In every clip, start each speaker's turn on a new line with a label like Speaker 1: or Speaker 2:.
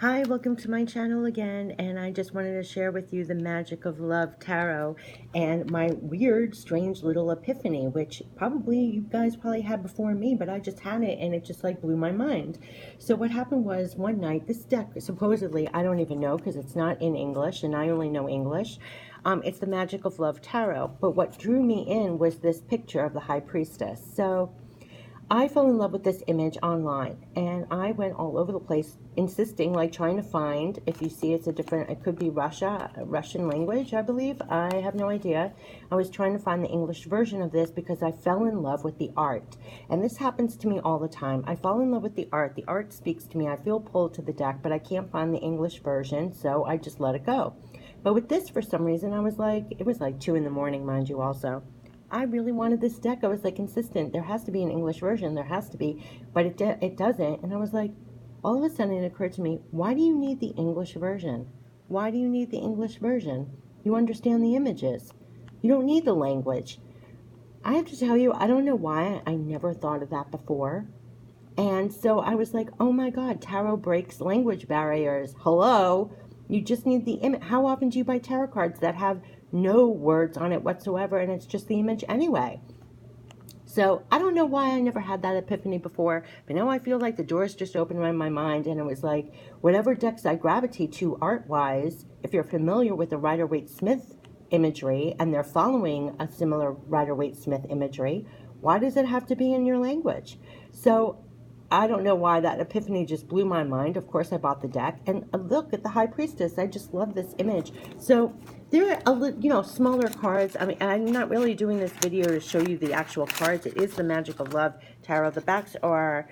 Speaker 1: Hi, welcome to my channel again, and I just wanted to share with you the Magic of Love Tarot and my weird, strange little epiphany, which probably you guys probably had before me, but I just had it and it just like blew my mind. So what happened was one night, this deck, supposedly, I don't even know because it's not in English and I only know English. It's the Magic of Love Tarot, but what drew me in was this picture of the High Priestess. So I fell in love with this image online and I went all over the place insisting, like trying to find, if you see it's a different, it could be Russian language, I believe. I have no idea. I was trying to find the English version of this because I fell in love with the art. And this happens to me all the time. I fall in love with the art. The art speaks to me. I feel pulled to the deck, but I can't find the English version, so I just let it go. But with this, for some reason, I was like, it was like 2 in the morning, mind you, also. I really wanted this deck. I was like insistent. There has to be an English version. There has to be, but it doesn't. And I was like, all of a sudden it occurred to me, why do you need the English version? Why do you need the English version? You understand the images. You don't need the language. I have to tell you, I don't know why I never thought of that before. And so I was like, oh my God, tarot breaks language barriers. Hello? You just need the image. How often do you buy tarot cards that have no words on it whatsoever and it's just the image anyway? So I don't know why I never had that epiphany before, but now I feel like the doors just opened in my mind, and it was like, whatever decks I gravitate to art-wise, if you're familiar with the Rider-Waite-Smith imagery and they're following a similar Rider-Waite-Smith imagery, why does it have to be in your language? So I don't know why that epiphany just blew my mind. Of course, I bought the deck, and look at the High Priestess. I just love this image. So there are, smaller cards. I mean, I'm not really doing this video to show you the actual cards. It is the Magic of Love Tarot. The backs are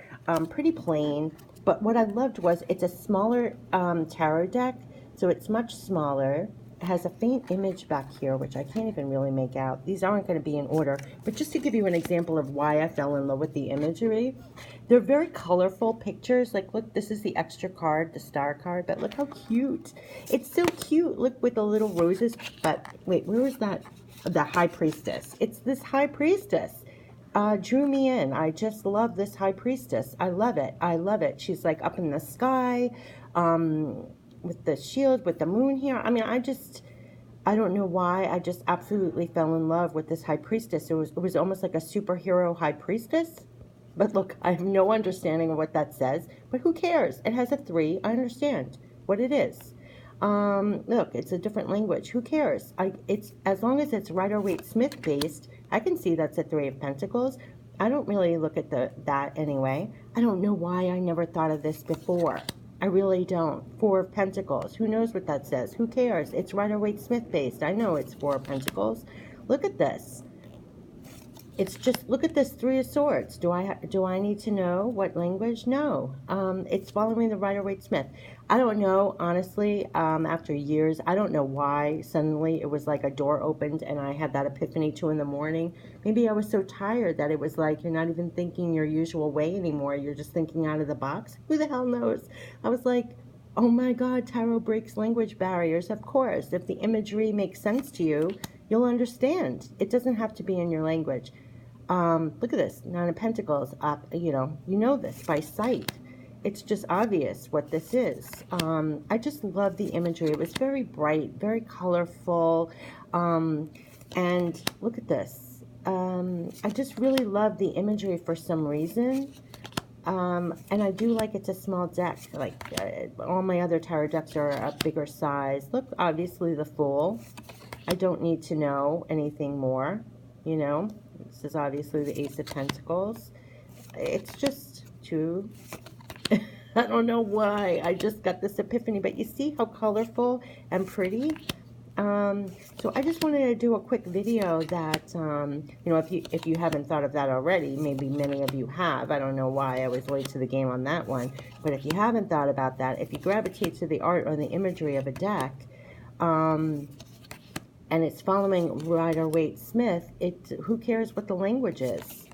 Speaker 1: pretty plain, but what I loved was it's a smaller tarot deck, so it's much smaller. It has a faint image back here, which I can't even really make out. These aren't going to be in order, but just to give you an example of why I fell in love with the imagery, they're very colorful pictures. Like, look, this is the extra card, the star card, but look how cute. It's so cute. Look, with the little roses. But wait, where was that? The High Priestess. It's this High Priestess. Drew me in. I just love this High Priestess. I love it. I love it. She's like up in the sky, with the shield, with the moon here. I mean, I don't know why. I just absolutely fell in love with this High Priestess. It was almost like a superhero High Priestess. But look, I have no understanding of what that says, but who cares? It has a 3. I understand what it is. Look, it's a different language. Who cares? It's as long as it's Rider-Waite-Smith based, I can see that's a 3 of Pentacles. I don't really look at that anyway. I don't know why I never thought of this before. I really don't. 4 of Pentacles. Who knows what that says? Who cares? It's Rider-Waite-Smith based. I know it's 4 of Pentacles. Look at this. It's just, look at this 3 of Swords. Do I need to know what language? No. It's following the Rider-Waite-Smith. I don't know, honestly, after years, I don't know why suddenly it was like a door opened and I had that epiphany 2 in the morning. Maybe I was so tired that it was like you're not even thinking your usual way anymore. You're just thinking out of the box. Who the hell knows? I was like, oh my God, tarot breaks language barriers. Of course, if the imagery makes sense to you, you'll understand. It doesn't have to be in your language. Look at this, 9 of Pentacles, up, you know this by sight. It's just obvious what this is. I just love the imagery. It was very bright, very colorful, and look at this. I just really love the imagery for some reason. And I do like it's a small deck. Like all my other tarot decks are a bigger size. Look, obviously the Fool. I don't need to know anything more, This is obviously the Ace of Pentacles. It's just 2. I don't know why. I just got this epiphany, but you see how colorful and pretty? So I just wanted to do a quick video that, if you haven't thought of that already, maybe many of you have. I don't know why I was late to the game on that one. But if you haven't thought about that, if you gravitate to the art or the imagery of a deck, and it's following Rider-Waite-Smith, who cares what the language is?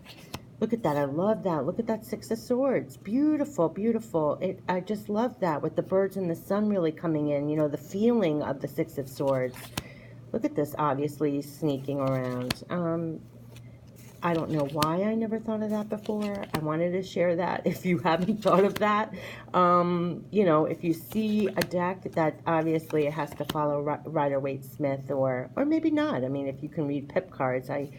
Speaker 1: Look at that. I love that. Look at that 6 of Swords. Beautiful, beautiful. I just love that with the birds and the sun really coming in, the feeling of the 6 of Swords. Look at this, obviously sneaking around. I don't know why I never thought of that before. I wanted to share that if you haven't thought of that. You know, if you see a deck that obviously it has to follow Rider-Waite-Smith or maybe not. I mean, if you can read pip cards, I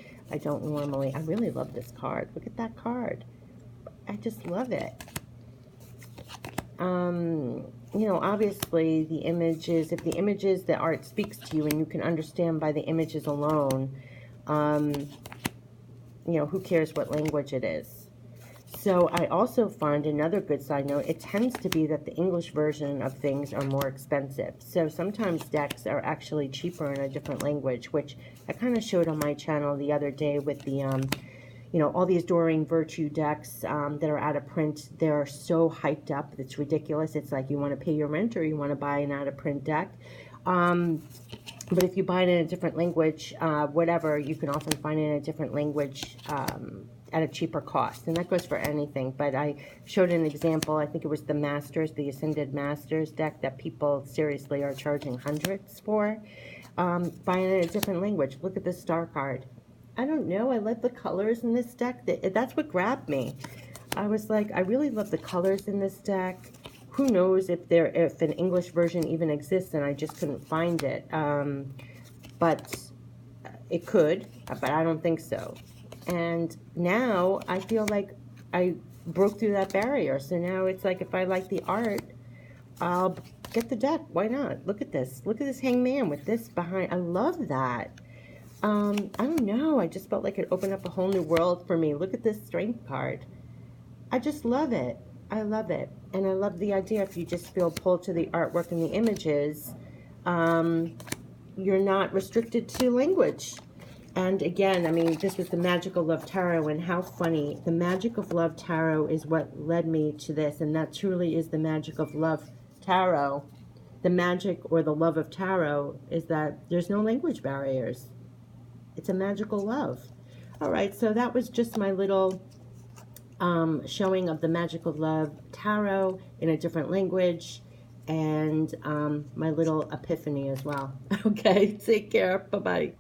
Speaker 1: don't normally. I really love this card. Look at that card. I just love it. You know, obviously the images, if the images, the art speaks to you and you can understand by the images alone, you know, who cares what language it is. So I also find another good side note, it tends to be that the English version of things are more expensive. So sometimes decks are actually cheaper in a different language, which I kind of showed on my channel the other day with the, you know, all these Doreen Virtue decks that are out of print. They're so hyped up, it's ridiculous. It's like you want to pay your rent or you want to buy an out of print deck. But if you buy it in a different language, whatever, you can often find it in a different language at a cheaper cost. And that goes for anything. But I showed an example. I think it was the Masters, the Ascended Masters deck that people seriously are charging hundreds for. Buying it in a different language. Look at this star card. I don't know. I love the colors in this deck. That's what grabbed me. I was like, I really love the colors in this deck. Who knows if an English version even exists, and I just couldn't find it. But it could, but I don't think so. And now I feel like I broke through that barrier. So now it's like if I like the art, I'll get the deck. Why not? Look at this. Look at this hangman with this behind. I love that. I don't know. I just felt like it opened up a whole new world for me. Look at this strength card. I just love it. I love it. And I love the idea if you just feel pulled to the artwork and the images, you're not restricted to language. And again, I mean, this was the Magic of Love Tarot, and how funny. The Magic of Love Tarot is what led me to this, and that truly is the Magic of Love Tarot. The magic or the love of tarot is that there's no language barriers. It's a magical love. All right, so that was just my little showing of the Magic of Love Tarot in a different language, and my little epiphany as well. Okay, take care. Bye-bye.